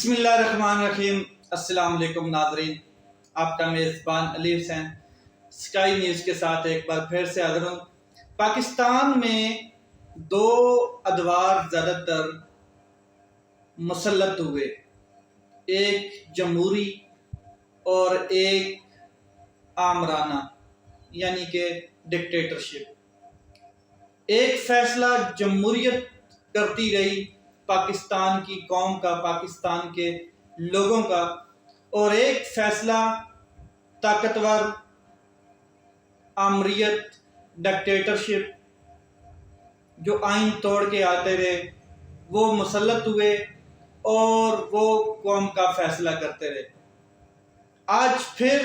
بسم اللہ الرحمن الرحیم۔ السلام علیکم ناظرین، آپ کا میزبان علی حسین اسکائی نیوز کے ساتھ ایک بار پھر سے حاضر ہوں۔ پاکستان میں دو ادوار زیادہ تر مسلط ہوئے، ایک جمہوری اور ایک آمرانہ یعنی کہ ڈکٹیٹرشپ۔ ایک فیصلہ جمہوریت کرتی رہی پاکستان کی قوم کا، پاکستان کے لوگوں کا، اور ایک فیصلہ طاقتور آمریت ڈکٹیٹرشپ جو آئین توڑ کے آتے رہے وہ مسلط ہوئے اور وہ قوم کا فیصلہ کرتے رہے۔ آج پھر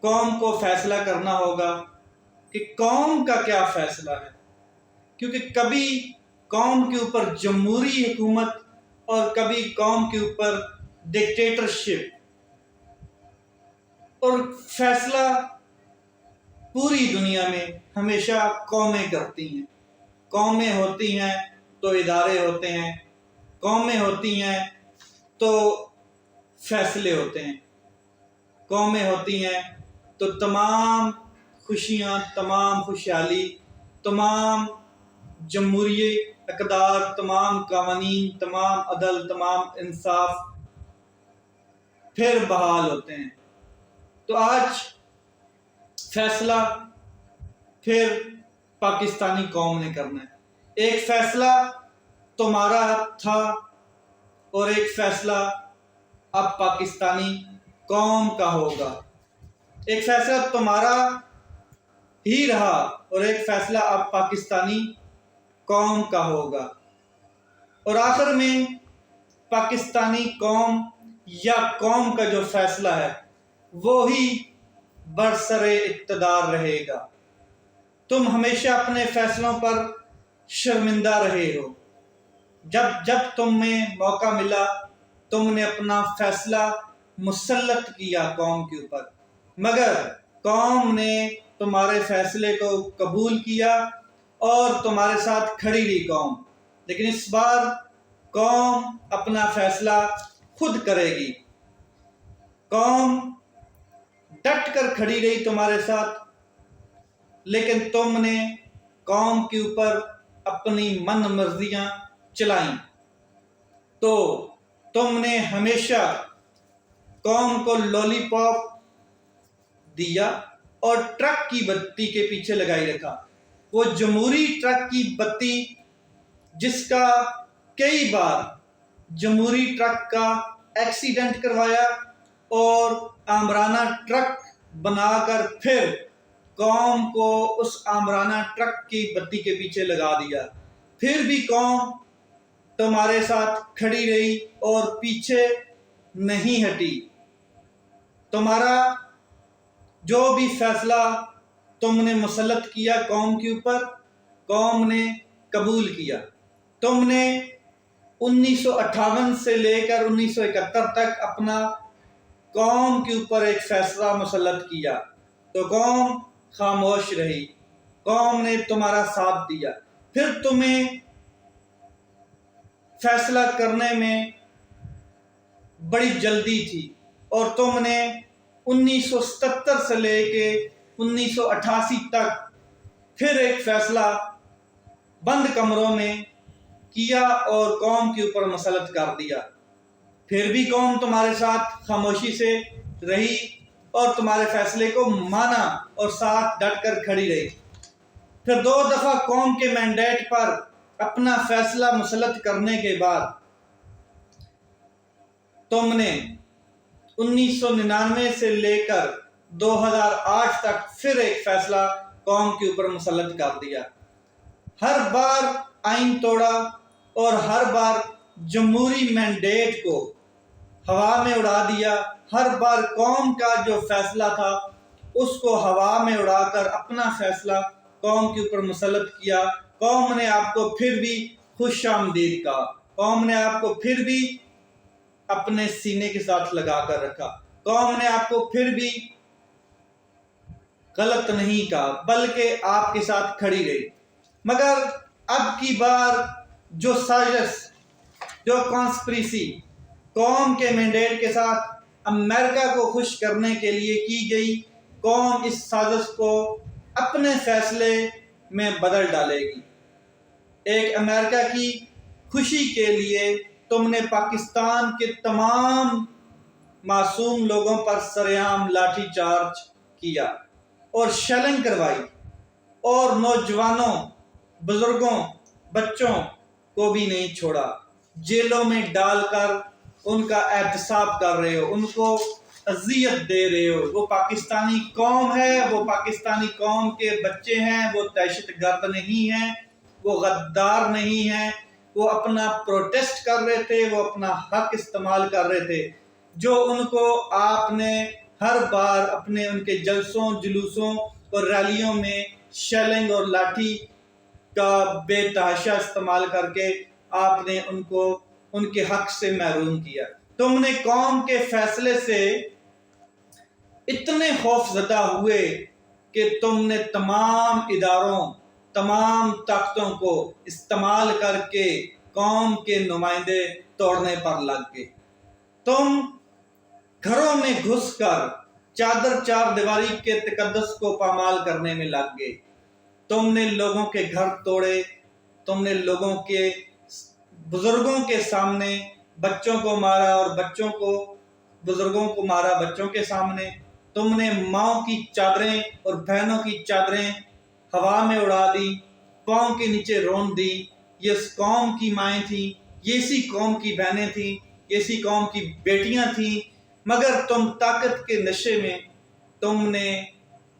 قوم کو فیصلہ کرنا ہوگا کہ قوم کا کیا فیصلہ ہے، کیونکہ کبھی قوم کے اوپر جمہوری حکومت اور کبھی قوم کے اوپر ڈکٹیٹرشپ، اور فیصلہ پوری دنیا میں ہمیشہ قومیں کرتی ہیں۔ قومیں ہوتی ہیں تو ادارے ہوتے ہیں، قومیں ہوتی ہیں تو فیصلے ہوتے ہیں، قومیں ہوتی ہیں تو تمام خوشیاں، تمام خوشحالی، تمام جمہوری اقدار، تمام قوانین، تمام عدل، تمام انصاف پھر بحال ہوتے ہیں۔ تو آج فیصلہ پھر پاکستانی قوم نے کرنا ہے۔ ایک فیصلہ تمہارا تھا اور ایک فیصلہ اب پاکستانی قوم کا ہوگا۔ ایک فیصلہ تمہارا ہی رہا اور ایک فیصلہ اب پاکستانی قوم کا ہوگا، اور آخر میں پاکستانی قوم یا قوم کا جو فیصلہ ہے وہی برسر اقتدار رہے گا۔ تم ہمیشہ اپنے فیصلوں پر شرمندہ رہے ہو۔ جب تمہیں موقع ملا تم نے اپنا فیصلہ مسلط کیا قوم کے اوپر، مگر قوم نے تمہارے فیصلے کو قبول کیا اور تمہارے ساتھ کھڑی رہی قوم۔ لیکن اس بار قوم اپنا فیصلہ خود کرے گی۔ قوم ڈٹ کر کھڑی رہی تمہارے ساتھ، لیکن تم نے قوم کے اوپر اپنی من مرضیاں چلائیں، تو تم نے ہمیشہ قوم کو لولی پاپ دیا اور ٹرک کی بتی کے پیچھے لگائی رکھا۔ وہ جمہوری ٹرک کی بتی جس کا کئی بار جمہوری ٹرک کا ایکسیڈنٹ کروایا اور آمرانہ ٹرک بنا کر پھر قوم کو اس آمرانہ ٹرک کی بتی کے پیچھے لگا دیا، پھر بھی قوم تمہارے ساتھ کھڑی رہی اور پیچھے نہیں ہٹی۔ تمہارا جو بھی فیصلہ تم نے مسلط کیا قوم کے اوپر، قوم نے قبول کیا۔ تم نے 1958 سے لے کر 1971 تک اپنا قوم کے اوپر ایک فیصلہ مسلط کیا تو قوم خاموش رہی، قوم نے تمہارا ساتھ دیا۔ پھر تمہیں فیصلہ کرنے میں بڑی جلدی تھی اور تم نے 1977 سے لے کے 1988 تک پھر ایک فیصلہ بند کمروں میں کیا اور قوم کے اوپر مسلط کر دیا۔ پھر بھی قوم تمہارے ساتھ خاموشی سے رہی اور تمہارے فیصلے کو مانا اور ساتھ ڈٹ کر کھڑی رہی۔ پھر 2 دفعہ قوم کے مینڈیٹ پر اپنا فیصلہ مسلط کرنے کے بعد تم نے 1999 سے لے کر 2008 تک پھر ایک فیصلہ قوم کے اوپر مسلط کر دیا۔ ہر بار آئین توڑا اور ہر بار جمہوری مینڈیٹ کو ہوا میں اڑا دیا۔ ہر بار قوم کا جو فیصلہ تھا اس کو ہوا میں اڑا کر اپنا فیصلہ قوم کے اوپر مسلط کیا۔ قوم نے آپ کو پھر بھی خوش آمدید کہا، قوم نے آپ کو پھر بھی اپنے سینے کے ساتھ لگا کر رکھا، قوم نے آپ کو پھر بھی غلط نہیں کہا بلکہ آپ کے ساتھ کھڑی رہی۔ مگر اب کی بار جو سازش، جو کانسپریسی، قوم کے مینڈیٹ کے ساتھ امریکہ کو خوش کرنے کے لیے کی گئی، قوم اس سازش کو اپنے فیصلے میں بدل ڈالے گی۔ ایک امریکہ کی خوشی کے لیے تم نے پاکستان کے تمام معصوم لوگوں پر سرعام لاٹھی چارج کیا اور شیلنگ کروائی، اور نوجوانوں، بزرگوں، بچوں کو بھی نہیں چھوڑا، جیلوں میں ڈال کر ان کا احتساب کر رہے ہو، ان کو اذیت دے رہے ہو۔ وہ پاکستانی قوم ہے، وہ پاکستانی قوم کے بچے ہیں، وہ دہشت گرد نہیں ہیں، وہ غدار نہیں ہیں، وہ اپنا پروٹیسٹ کر رہے تھے، وہ اپنا حق استعمال کر رہے تھے، جو ان کو آپ نے ہر بار اپنے ان کے جلسوں، جلوسوں اور ریلیوں میں شیلنگ اور لاٹھی کا بے تحاشا استعمال کر کے آپ نے ان کو ان کے حق سے محروم کیا۔ تم نے قوم کے فیصلے سے اتنے خوف زدہ ہوئے کہ تم نے تمام اداروں، تمام طاقتوں کو استعمال کر کے قوم کے نمائندے توڑنے پر لگ گئے۔ تم گھروں میں گھس کر چادر چار دیواری کے تقدس کو پامال کرنے میں لگ گئے۔ تم نے لوگوں کے گھر توڑے، تم نے لوگوں کے بزرگوں کے سامنے بچوں کو مارا اور بچوں کو بزرگوں کو مارا بچوں کے سامنے۔ تم نے ماؤں کی چادریں اور بہنوں کی چادریں ہوا میں اڑا دی، پاؤں کے نیچے رون دی۔ یہ اس قوم کی مائیں تھیں، یہ اسی قوم کی بہنیں تھیں، یہ اسی قوم کی بیٹیاں تھیں، مگر تم طاقت کے نشے میں تم نے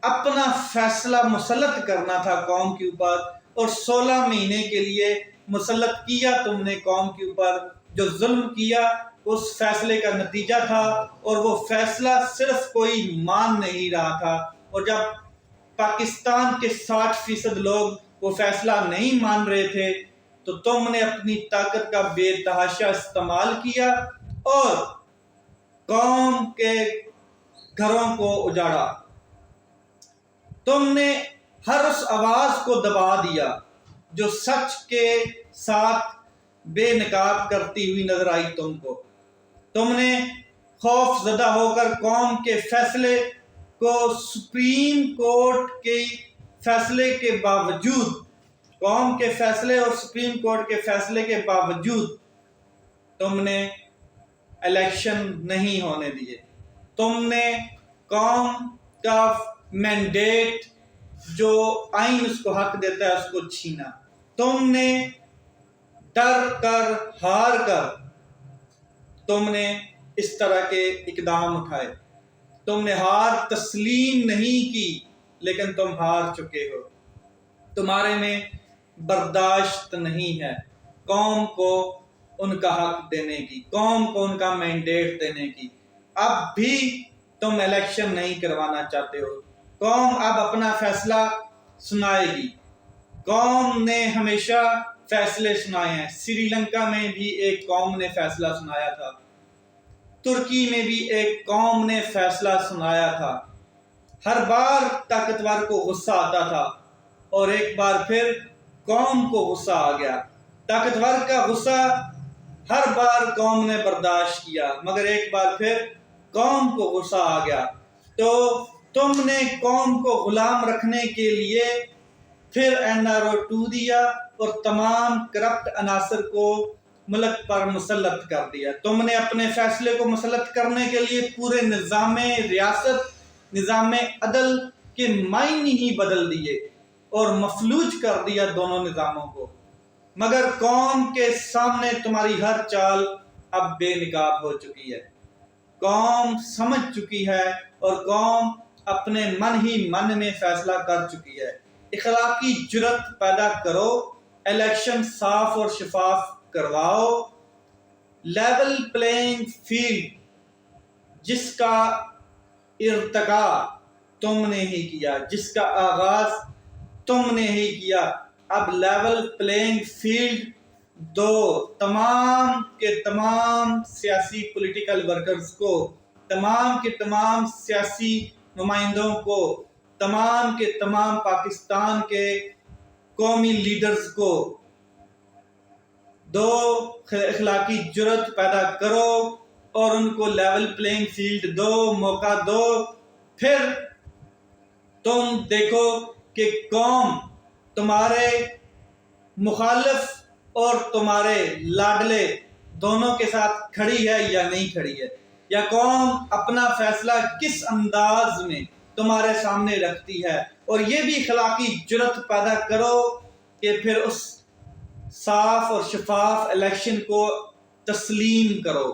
اپنا فیصلہ مسلط کرنا تھا قوم کے اوپر، اور 16 مہینے کے لیے مسلط کیا تم نے قوم کے اوپر۔ جو ظلم کیا اس فیصلے کا نتیجہ تھا، اور وہ فیصلہ صرف کوئی مان نہیں رہا تھا، اور جب پاکستان کے 60% لوگ وہ فیصلہ نہیں مان رہے تھے تو تم نے اپنی طاقت کا بے تحاشا استعمال کیا اور قوم کے گھروں کو اجاڑا۔ تم نے ہر اس آواز کو دبا دیا جو سچ کے ساتھ بے نقاب کرتی ہوئی نظر آئی تم کو۔ تم نے خوف زدہ ہو کر قوم کے فیصلے کو سپریم کورٹ کے فیصلے کے باوجود، قوم کے فیصلے اور سپریم کورٹ کے فیصلے کے باوجود تم نے الیکشن نہیں ہونے دیے۔ تم نے قوم کا مینڈیٹ جو آئین اس کو حق دیتا ہے اس کو چھینا۔ تم نے ڈر کر، ہار کر تم نے اس طرح کے اقدام اٹھائے۔ تم نے ہار تسلیم نہیں کی، لیکن تم ہار چکے ہو۔ تمہارے میں برداشت نہیں ہے قوم کو ان کا حق دینے کی، قوم کو ان کا مینڈیٹ دینے کی۔ اب بھی تم الیکشن نہیں کروانا چاہتے ہو۔ قوم اب اپنا فیصلہ سنائے گی۔ قوم نے ہمیشہ فیصلے سنائے ہیں۔ سری لنکا میں بھی ایک قوم نے فیصلہ سنایا تھا، ترکی میں بھی ایک قوم نے فیصلہ سنایا تھا۔ ہر بار طاقتور کو غصہ آتا تھا اور ایک بار پھر قوم کو غصہ آ گیا۔ طاقتور کا غصہ ہر بار قوم نے برداشت کیا، مگر ایک بار پھر قوم کو غصہ آ گیا تو تم نے قوم کو غلام رکھنے کے لیے پھر NRO2 دیا اور تمام کرپٹ عناصر کو ملک پر مسلط کر دیا۔ تم نے اپنے فیصلے کو مسلط کرنے کے لیے پورے نظام ریاست، نظام عدل کے معنی ہی بدل دیے اور مفلوج کر دیا دونوں نظاموں کو، مگر قوم کے سامنے تمہاری ہر چال اب بے نقاب ہو چکی ہے۔ قوم سمجھ چکی ہے اور قوم اپنے من ہی من میں فیصلہ کر چکی ہے۔ اخلاقی جرات پیدا کرو، الیکشن صاف اور شفاف کرواؤ، لیول پلینگ فیلڈ جس کا ارتقا تم نے ہی کیا، جس کا آغاز تم نے ہی کیا، اب لیول پلینگ فیلڈ دو تمام کے تمام سیاسی پولیٹیکل ورکرز کو، تمام کے تمام سیاسی نمائندوں کو، تمام کے تمام پاکستان کے قومی لیڈرز کو دو، اخلاقی جرات پیدا کرو اور ان کو لیول پلینگ فیلڈ دو، موقع دو، پھر تم دیکھو کہ قوم تمہارے مخالف اور تمہارے لاڈلے دونوں کے ساتھ کھڑی ہے یا نہیں کھڑی ہے، یا قوم اپنا فیصلہ کس انداز میں تمہارے سامنے رکھتی ہے، اور یہ بھی اخلاقی جرات پیدا کرو کہ پھر اس صاف اور شفاف الیکشن کو تسلیم کرو۔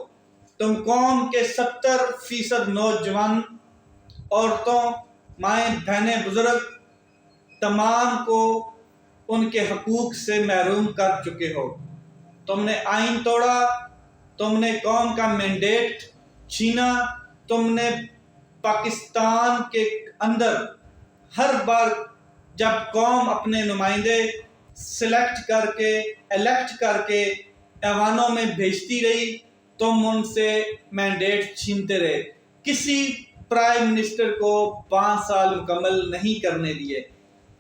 تم قوم کے 70% نوجوان، عورتوں، مائیں، بہنیں، بزرگ تمام کو ان کے حقوق سے محروم کر چکے ہو۔ تم نے آئین توڑا، تم نے قوم کا مینڈیٹ چھینا، تم نے پاکستان کے اندر ہر بار جب قوم اپنے نمائندے سلیکٹ کر کے الیکٹ کر کے ایوانوں میں بھیجتی رہی، تم ان سے مینڈیٹ چھینتے رہے۔ کسی پرائم منسٹر کو 5 سال مکمل نہیں کرنے دیے۔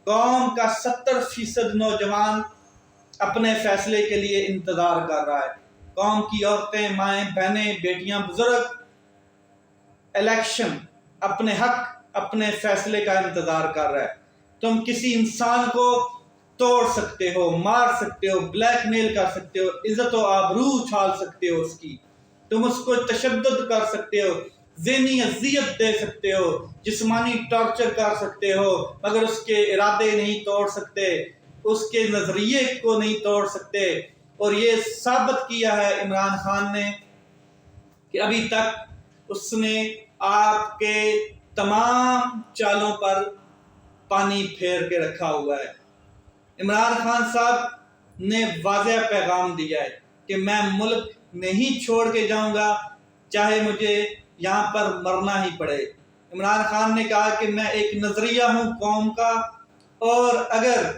قوم کا 70% نوجوان اپنے فیصلے کے لیے انتظار کر رہا ہے۔ قوم کی عورتیں، مائیں، بہنیں، بیٹیاں، بزرگ الیکشن، اپنے حق، اپنے فیصلے کا انتظار کر رہا ہے۔ تم کسی انسان کو توڑ سکتے ہو، مار سکتے ہو، بلیک میل کر سکتے ہو، عزت و آبرو اچھال سکتے ہو اس کی، تم اس کو تشدد کر سکتے ہو، ذہنی اذیت دے سکتے ہو، جسمانی ٹارچر کر سکتے ہو، مگر اس کے ارادے نہیں توڑ سکتے، اس کے نظریے کو نہیں توڑ سکتے۔ اور یہ ثابت کیا ہے عمران خان نے کہ ابھی تک اس نے آپ کے تمام چالوں پر پانی پھیر کے رکھا ہوا ہے۔ عمران خان صاحب نے واضح پیغام دیا ہے کہ میں ملک نہیں چھوڑ کے جاؤں گا، چاہے مجھے یہاں پر مرنا ہی پڑے۔ عمران خان نے کہا کہ میں ایک نظریہ ہوں قوم کا، اور اگر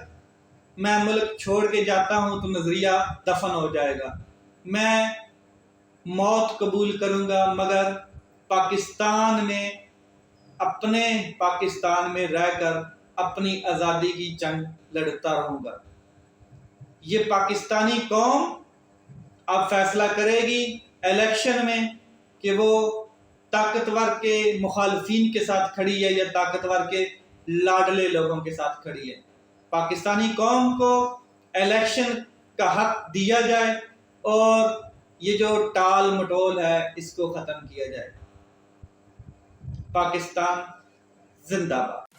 میں ملک چھوڑ کے جاتا ہوں تو نظریہ دفن ہو جائے گا، میں موت قبول کروں گا، مگر پاکستان میں اپنے پاکستان میں رہ کر اپنی آزادی کی جنگ لڑتا رہوں گا۔ یہ پاکستانی قوم اب فیصلہ کرے گی الیکشن میں کہ وہ طاقتور کے مخالفین کے ساتھ کھڑی ہے یا طاقتور کے لاڈلے لوگوں کے ساتھ کھڑی ہے۔ پاکستانی قوم کو الیکشن کا حق دیا جائے اور یہ جو ٹال مٹول ہے اس کو ختم کیا جائے۔ پاکستان زندہ باد۔